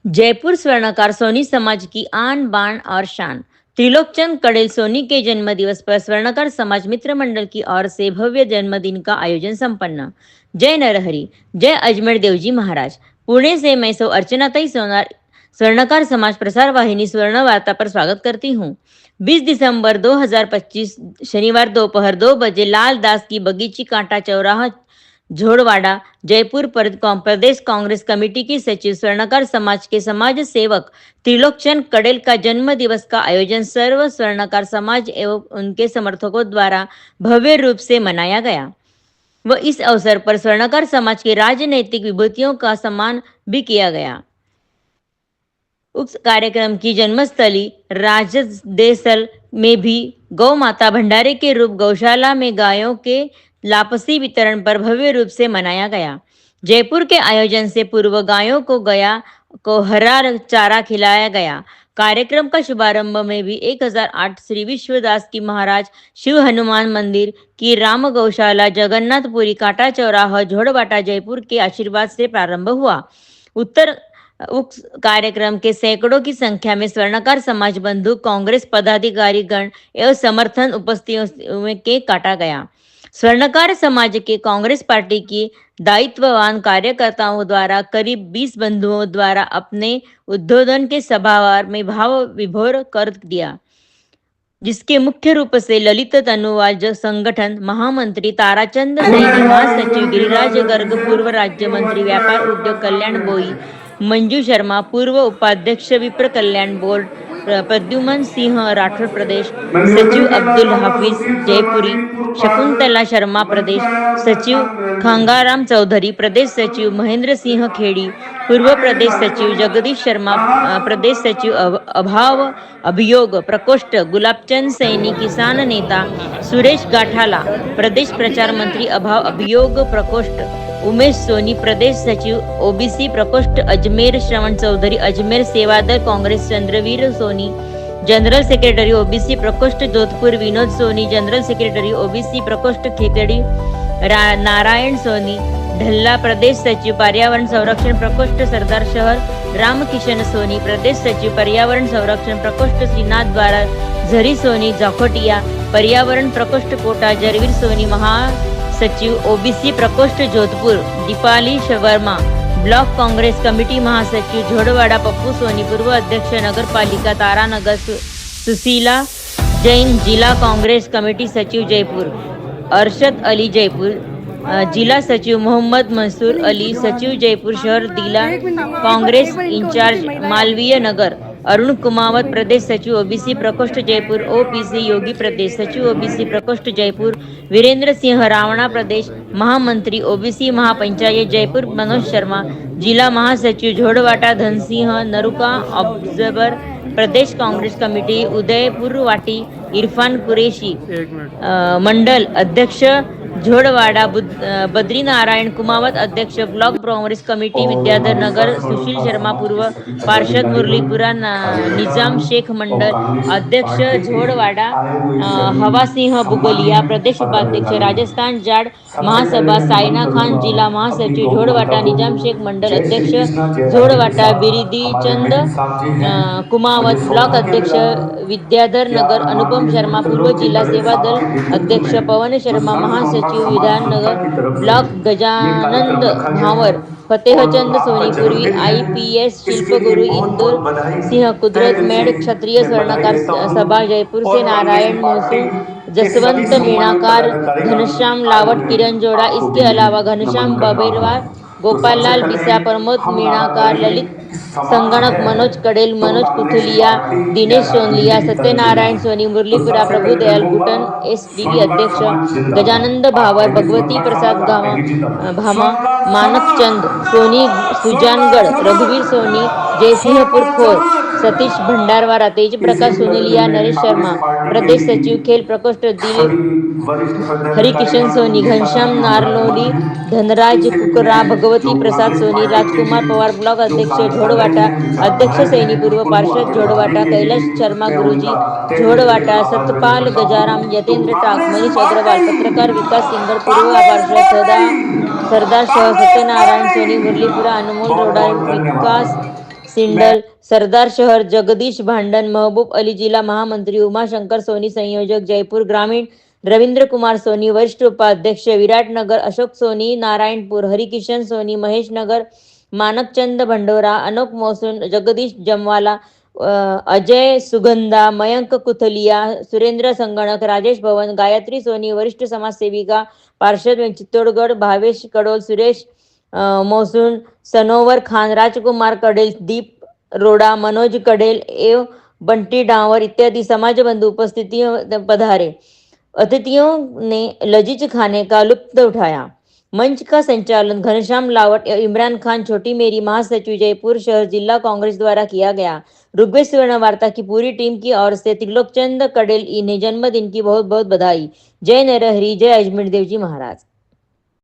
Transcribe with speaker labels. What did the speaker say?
Speaker 1: जयपुर स्वर्णकार Sony समाज की आन बान और शान। त्रिलोकचंद कड़ेल सोनी के जन्मदिवस पर स्वर्णकार समाज मित्र मंडल की ओर से भव्य जन्मदिन का आयोजन संपन्न। जय नरहरि, जय अजमेर देवजी महाराज। पुणे से मैं सौ अर्चनाताई सोनार स्वर्णकार समाज प्रसार वाहिनी स्वर्ण वार्ता पर स्वागत करती हूँ। 20 दिसंबर 2025 शनिवार दोपहर 2 बजे लाल दास की बगीची कांटा चौराहा झोड़वाड़ा जयपुर प्रदेश कांग्रेस कमेटी की सचिव स्वर्णकार समाज के समाज सेवक त्रिलोकचंद कड़ेल का जन्म दिवस का आयोजन सर्व स्वर्णकार समाज एवं उनके समर्थकों द्वारा भव्य रूप से मनाया गया व इस अवसर पर स्वर्णकार समाज की राजनैतिक विभूतियों का सम्मान भी किया गया। उक्त कार्यक्रम की जन्मस्थली राजदेसल में भी गौ माता भंडारे के रूप गौशाला में गायों के लापसी वितरण पर भव्य रूप से मनाया गया। जयपुर के आयोजन से पूर्व गायों को हरा चारा खिलाया गया। कार्यक्रम का शुभारंभ में भी 1008 श्री विश्वदास की महाराज शिव हनुमान मंदिर की राम गौशाला जगन्नाथपुरी कांटा चौराहा झोड़वाटा जयपुर के आशीर्वाद से प्रारंभ हुआ। उक्त कार्यक्रम के सैकड़ों की संख्या में स्वर्णकार समाज बंधु कांग्रेस पदाधिकारी गण एवं समर्थन उपस्थितियों में केक काटा गया। स्वर्णकार समाज के कांग्रेस पार्टी की दायित्ववान कार्यकर्ताओं द्वारा करीब 20 बंधुओं द्वारा अपने उद्बोधन के सभावार में भाव विभोर कर दिया, जिसके मुख्य रूप से ललित तनुवाज संगठन महामंत्री ताराचंद सैनी, महासचिव गिरिराज गर्ग, पूर्व राज्य मंत्री व्यापार उद्योग कल्याण बोई मंजू शर्मा, पूर्व उपाध्यक्ष विप्र कल्याण बोर्ड प्रद्युमन सिंह राठौर, प्रदेश सचिव अब्दुल हाफिज जयपुरी, शकुंतला शर्मा प्रदेश सचिव, खंगाराम चौधरी प्रदेश सचिव, महेंद्र सिंह खेड़ी पूर्व प्रदेश सचिव, जगदीश शर्मा प्रदेश सचिव, अभाव अभियोग प्रकोष्ठ गुलाबचंद सैनी किसान नेता, सुरेश गाठाला प्रदेश प्रचार मंत्री अभाव अभियोग प्रकोष्ठ, उमेश सोनी प्रदेश सचिव ओबीसी प्रकोष्ठ Ajmer, Shravan Chaudhary Ajmer Sevadal Congress, Chandraveer Soni general secretary OBC प्रकोष्ठ Jodhpur, Vinod Soni general secretary OBC प्रकोष्ठ खेतड़ी, नारायण सोनी ढल्ला प्रदेश सचिव पर्यावरण संरक्षण प्रकोष्ठ सरदार शहर, रामकिशन सोनी प्रदेश सचिव पर्यावरण संरक्षण प्रकोष्ठ श्रीनाथ द्वारा, झरी सोनी जाखोटिया पर्यावरण प्रकोष्ठ कोटा, जरवीर सोनी महासचिव ओबीसी प्रकोष्ठ जोधपुर, दीपाली वर्मा ब्लॉक कांग्रेस कमेटी महासचिव झोड़वाड़ा, पप्पू सोनी पूर्व अध्यक्ष नगर पालिका तारानगर, सुशीला जैन जिला कांग्रेस कमेटी सचिव जयपुर, अरशद अली जयपुर जिला सचिव, मोहम्मद मंसूर अली सचिव जयपुर शहर जिला कांग्रेस इंचार्ज मालवीय नगर, अरुण कुमावत प्रदेश सचिव ओबीसी प्रकोष्ठ जयपुर, ओपीसी योगी प्रदेश सचिव ओबीसी प्रकोष्ठ जयपुर, वीरेंद्र सिंह रावणा प्रदेश महामंत्री ओबीसी महापंचायत जयपुर, मनोज शर्मा जिला महासचिव झोड़वाटा, धनसिंह नरुका ऑब्जर्वर प्रदेश कांग्रेस कमेटी उदयपुर वाटी, इरफान कुरेशी मंडल अध्यक्ष झोड़वाड़ा, बद्रीनारायण कुमावत अध्यक्ष ब्लॉक कांग्रेस कमेटी विद्याधर नगर, सुशील शर्मा पूर्व पार्षद, मुरलीपुरा निजाम शेख मंडल अध्यक्ष झोड़वाड़ा, हवा सिंह बुगलिया प्रदेश उपाध्यक्ष राजस्थान जाट महासभा, साइना खान जिला महासचिव झोड़वाटा, निजाम शेख मंडल अध्यक्ष झोड़वाटा, बिरिदी चंद कुमावत ब्लॉक अध्यक्ष विद्याधर नगर, अनुपम शर्मा पूर्व जिला सेवा दल अध्यक्ष, पवन शर्मा महासचिव विधाननगर ब्लॉक, गजानंद भावर फतेहचंद सोनी पूर्वी IPS शिल्पगुरु, इंदौर सिंह कुदरत मेढ़ क्षत्रिय स्वर्णकार सभा जयपुर से नारायण मौसू, जसवंत मीणाकार, घनश्याम लावट, किरण जोड़ा, इसके अलावा घनश्याम बबेरवार, गोपाल लाल बिसा, प्रमोद मीणाकार, ललित संगणक, मनोज कड़ेल, मनोज कुथुलिया, दिनेश सोनलिया, सत्यनारायण सोनी, मुरलीपुरा प्रभुदयाल गुटन SDB अध्यक्ष, गजानंद भावर, भगवती प्रसाद भामा, मानक चंद सोनी सुजानगढ़, रघुवीर सोनी जयसिंहपुर खोर, सतीश भंडारवारा, तेज प्रकाश सोनेलिया, नरेश शर्मा प्रदेश सचिव खेल प्रकोष्ठ, दिलीप हरिकिशन सोनी, घनश्याम नारनोली, धनराज कुकरा, भगवती प्रसाद सोनी, राजकुमार पवार ब्लॉक अध्यक्ष झोड़वाटा, अध्यक्ष सैनी पूर्व पार्षद झोड़वाटा, कैलाश शर्मा गुरुजी झोड़वाटा, सतपाल गजाराम, यतेंद्र टाक, मनीष अग्रवाल पत्रकार, विकास सिंगर पूर्व पार्षद सरदार शहर, सत्यनारायण सोनी मुरलीपुरा, अनमोल रोडा, विकास सिंडल, सरदार शहर जगदीश भांडन, महबूब अली जिला महामंत्री, उमाशंकर सोनी संयोजक जयपूर ग्रामीण, रवींद्र कुमार सोनी वरिष्ठ उपाध्यक्ष, विराटनगर अशोक सोनी, नारायणपूर हरिकिशन सोनी, महेश नगर मानकचंद भंडोरा, अनोक मोहसून, जगदीश जमवाला, अजय सुगंधा, मयंक कुथलिया, सुरेंद्र संगणक, राजेश भवन, गायत्री सोनी वरिष्ठ समाजसेविका, पार्षद चित्तोडगड, भावेश कडोल, सुरेश मोहसून, सनोवर खान, राजकुमार कडेल, दीप रोडा, मनोज कडेल एव बंटी डांवर इत्यादि समाजबंधु उपस्थिति पधारे। अतिथियों ने लजीज खाने का लुत्फ उठाया। मंच का संचालन घनश्याम लावट इमरान खान छोटी मेरी महासचिव जयपुर शहर जिला कांग्रेस द्वारा किया गया। ऋग्वेद स्वर्ण वार्ता की पूरी टीम की ओर से त्रिलोकचंद कडेल इन्हें जन्मदिन की बहुत बहुत बधाई। जय नरहरि, जय अजमेर देव जी महाराज।